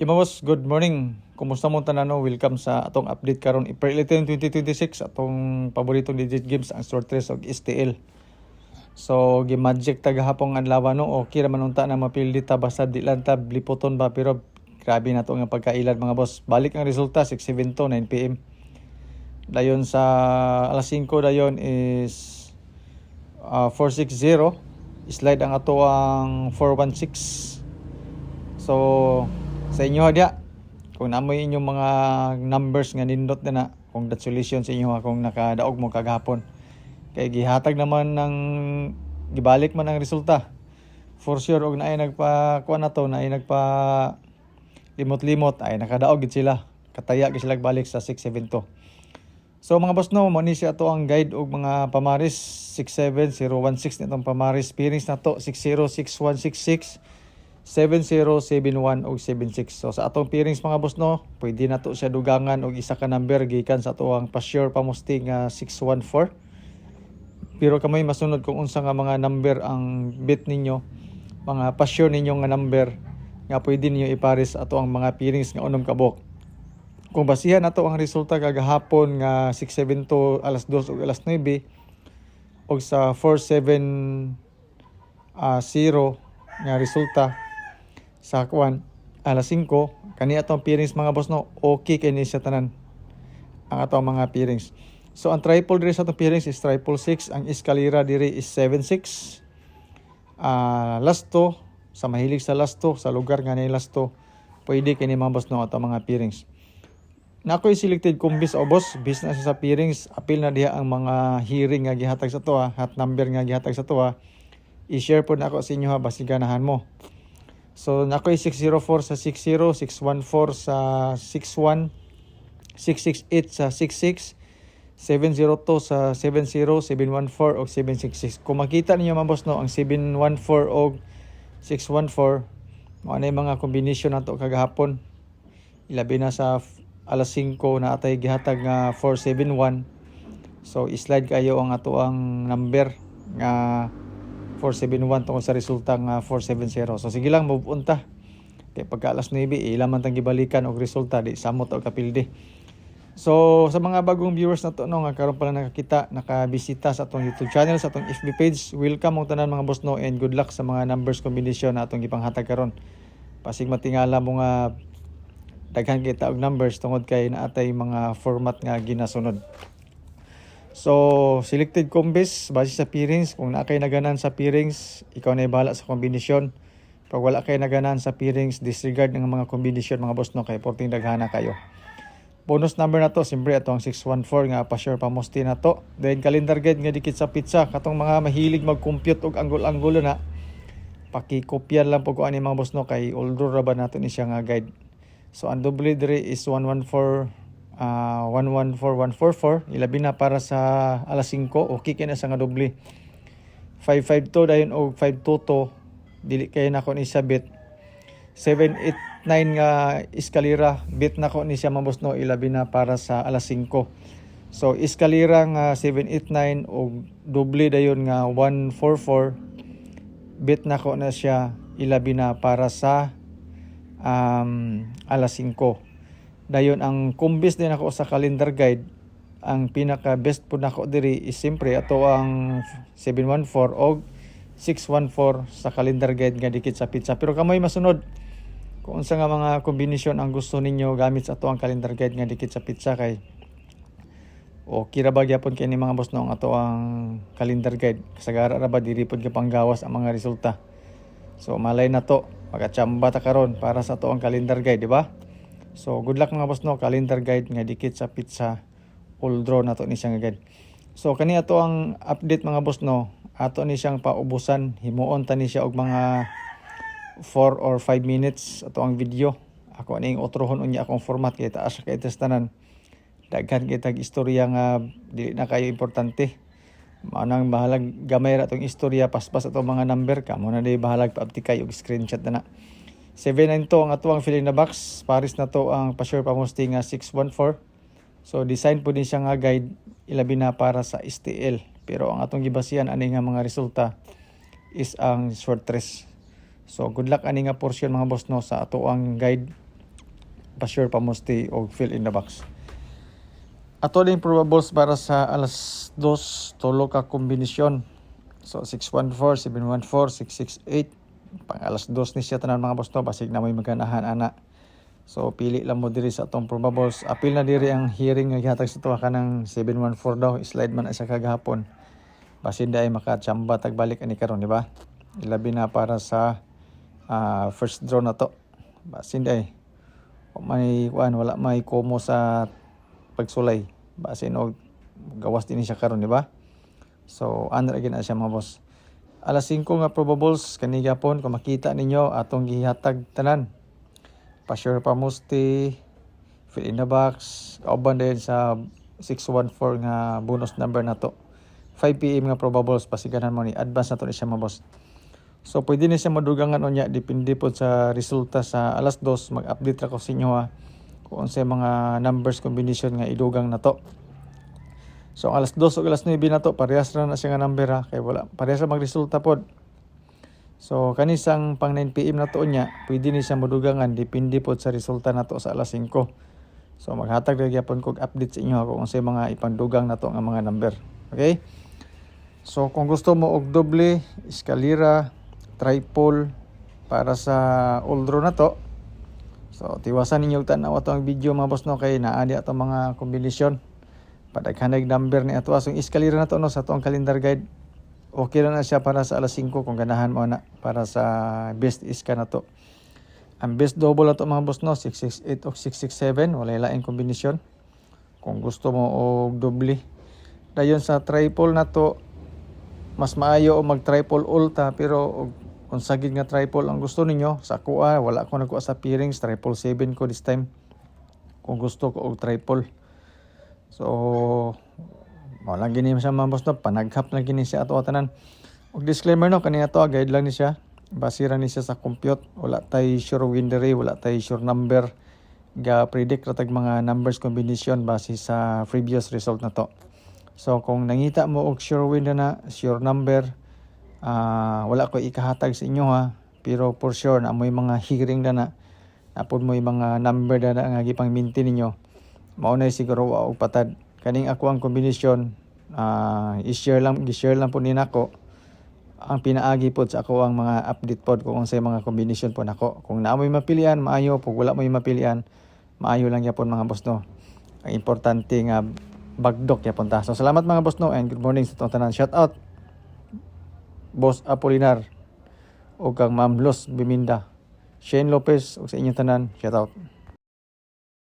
Boss, good morning. Kumusta mo tanan no? Welcome sa atong update karon April 11, 2026 atong paboritong digit games ang Sword 3 og STL. So gi-magic tagahapon adlaw no. Okay ra man unta na mapildi ta basta di lang ta blipoton ba pero grabe na to nga pagkailan mga boss. Balik ang resulta 6:07 9 PM. Dayon sa alas 5 dayon is 460. Slide ang ato ang 416. So sa inyo dia kung namoy inyong mga numbers nga nindot na congratulations sa inyo kung nakadaog mo kagahapon kay gihatag naman ng gibalik man ang resulta for sure og naay nagpa kuan na to naay nagpa limot-limot ay nakadaog gid sila kataya gid sila balik sa 672. So mga boss no mo ni siya to ang guide og mga pamaris 67016 nitong pamaris pairings na to 606166 7071 og 76. So sa atong pairings mga boss no, pwede na to siya dugangan og isa ka number gikan sa atoang pa-sure pamusti nga 614. Pero kamay masunod kung unsa nga mga number ang bet ninyo, mga pa-sure ninyo nga number nga pwede niyo ipares ato ang mga pairings nga unom kabok. Kung basihan nato ang resulta kagahapon nga 672 alas 2 ug alas 9 og sa 470 nga resulta sa kuan alas 5 kani atong pairings mga boss no okay kini sa tanan ang atong mga pairings. So ang triple diri sa atong pairings is 666, ang eskalera diri is 76. Last 2 sa mahilig sa last 2 sa lugar nga ni last 2 pwede kini mga boss no atong mga pairings. Nakoy selected kumbis o boss bis na sa pairings apil na diha ang mga hearing nga gihatag sa to hat number nga gihatag sa to i-share po na ako sa inyo basi ganahan mo. So nakoy 604 sa 60, 614 sa 61, 668 sa 66, 702 sa 70, 714 og 766. Kung makita niyo mga boss no ang 714 og 614 mao na mga combination nato kagahapon. Ilabi na sa alas 5 na atay gihatag nga 471. So slide kayo ang ato ang number nga 471 tungkol sa resultang 470. So sige lang mapunta. Kay pagka alas 9 ilang man tang gibalikan og resulta di samot og kapildi. So sa mga bagong viewers na to no nga karon pala nakakita, nakabisita sa atong YouTube channel, sa atong FB page, welcome mo tanan mga boss no and good luck sa mga numbers combination na atong gipanghatag karon. Pasig matingala mo nga daghan kita og numbers tungod kay naatay mga format nga ginasunod. So, selected combis base sa pairings. Kung na kay naganan sa pairings, ikaw na bahala sa kombinasyon. Pag wala kay naganan sa pairings, disregard ng mga kombinasyon mga boss no kay porting daghana kayo. Bonus number na to, siyempre ito ang 614 nga pa-sure pamusti na to. Then calendar guide nga dikit sa pizza. Katong mga mahilig mag-compute og anggol-anggulo na, pakikopyan lang po ko ani mga boss no kay older ra ba nato ni siya nga guide. So, ang double dire is 114144 ilabi na para sa alas 5 okay kay na sa nga doble 552 dayon og 522 dili kay nako ni siya bit 789 nga eskalera bit nako ni siya mabos no ilabi na para sa alas 5. So eskalera nga 789 og doble dayon nga 144 bit nako na siya ilabi na para sa alas 5. Dayon ang kumbis din ako sa calendar guide, ang pinaka best po nako diri is simpre ato ang 714 og 614 sa calendar guide nga dikit sa pizza. Pero kamay masunod kung unsa nga mga kombinasyon ang gusto ninyo gamit sa ato ang calendar guide nga dikit sa pizza kay o kira ba gyapon kay ni mga boss no ang ato ang calendar guide kasagara ra ba diri pod panggawas ang mga resulta. So malay na to magachamba ta karon para sa ato ang calendar guide, di ba? So good luck mga boss no calendar guide nga dikit sa pizza all draw na to ni siyang guide. So kani ato ang update mga boss no ato ni siyang paubusan himuon ta ni siya og mga 4 or 5 minutes ato ang video. Ako ning utrohon unya akong format kay taas kay testanan. Daghan kitag istorya nga dili na kayo importante. Manang bahalag gamay ra tong istorya paspas ato mga number kamo na di bahalag paabtikay og screenshot na. 792 ang ato ang filling na box. Paris na to ang pa-sure pamusti nga 614. So design po din siya nga guide ilabi na para sa STL. Pero ang atong gibasihan ani nga mga resulta is ang short trace. So good luck ani nga portion mga boss no sa ato ang guide pa-sure pa mo stay o fill in the box. Ato din probables para sa alas 2 tulo ka kombinasyon. So 614, 714, 668 pang alas 2 ni siya tanan mga boss no, basig na may maganahan ana. So pili lang mo diri sa atong probables. Apil na diri ang hearing nga gihatag sa tuwa kanang 714 daw, slide man sa kagahapon. Basin day makachamba tag balik ani karon, di ba? Ilabi na para sa first draw na to. Basin day may wala may komo sa pagsulay. Basin og gawas din siya karon, di ba? So ano lagi na siya mga boss. Alas 5 nga probables kani gapon kung makita ninyo atong gihatag tanan. Pa-sure pa musti, fill in the box, kauban din sa 614 nga bonus number na to. 5 PM nga probables pasiganan mo ni advance na to ni siya mga boss. So pwede na siya madugangan unya depende po sa resulta sa alas 2 mag-update ra ko sa inyo ha kung sa mga numbers combination nga idugang na to. So alas 2 ug alas 9 na to parehas ra na siya nga number ha kay wala parehas ra magresulta pod. So kanisang pang 9 PM na to unya pwede ni siya madugangan depende pod sa resulta na to sa alas 5. So maghatag ra gyapon kog update sa inyo kung sa mga ipangdugang na to nga mga number. Okay? So kung gusto mo og doble, eskalera, triple para sa old draw na to. So tiwasan ninyo tan-aw ato ang video mga boss no kay naa di ato mga kombinasyon. Padaghanay number ni ato asong eskalera na to no sa atong calendar guide. Okay na siya para sa alas 5 kung ganahan mo na para sa best iska na to. Ang best double na to mga boss no 668 o 667 wala laing kombinasyon. Kung gusto mo og doble. Dayon sa triple na to mas maayo o mag triple ulta pero kung sagid nga triple ang gusto ninyo sa kuha wala ko nagkuha sa pairings 777 ko this time kung gusto ko og triple. So wala gini siya mga boss no panaghap lang gini siya ato tanan. Og disclaimer no kani ato guide lang ni siya basira ni siya sa compute wala tay sure winner wala tay sure number ga predict ra tag mga numbers combination base sa previous result na to. So kung nangita mo og sure winner na sure number wala ko ikahatag sa inyo ha pero for sure na may mga hearing na napod mo yung mga number na nga gipang maintain ninyo mao na siguro og patad kaning ako ang kombinasyon i-share lang po ni nako ang pinaagi pod sa ako ang mga update pod kung unsay mga kombinasyon po nako kung naa mo'y mapilian maayo pag wala mo'y mapilian maayo lang yapon mga boss no ang importante nga bagdok yapon ta. So salamat mga boss no and good morning sa tanan. Shout out Boss Apolinar o kang Ma'am Los Biminda, Shane Lopez o sa inyong tanan. Shout out.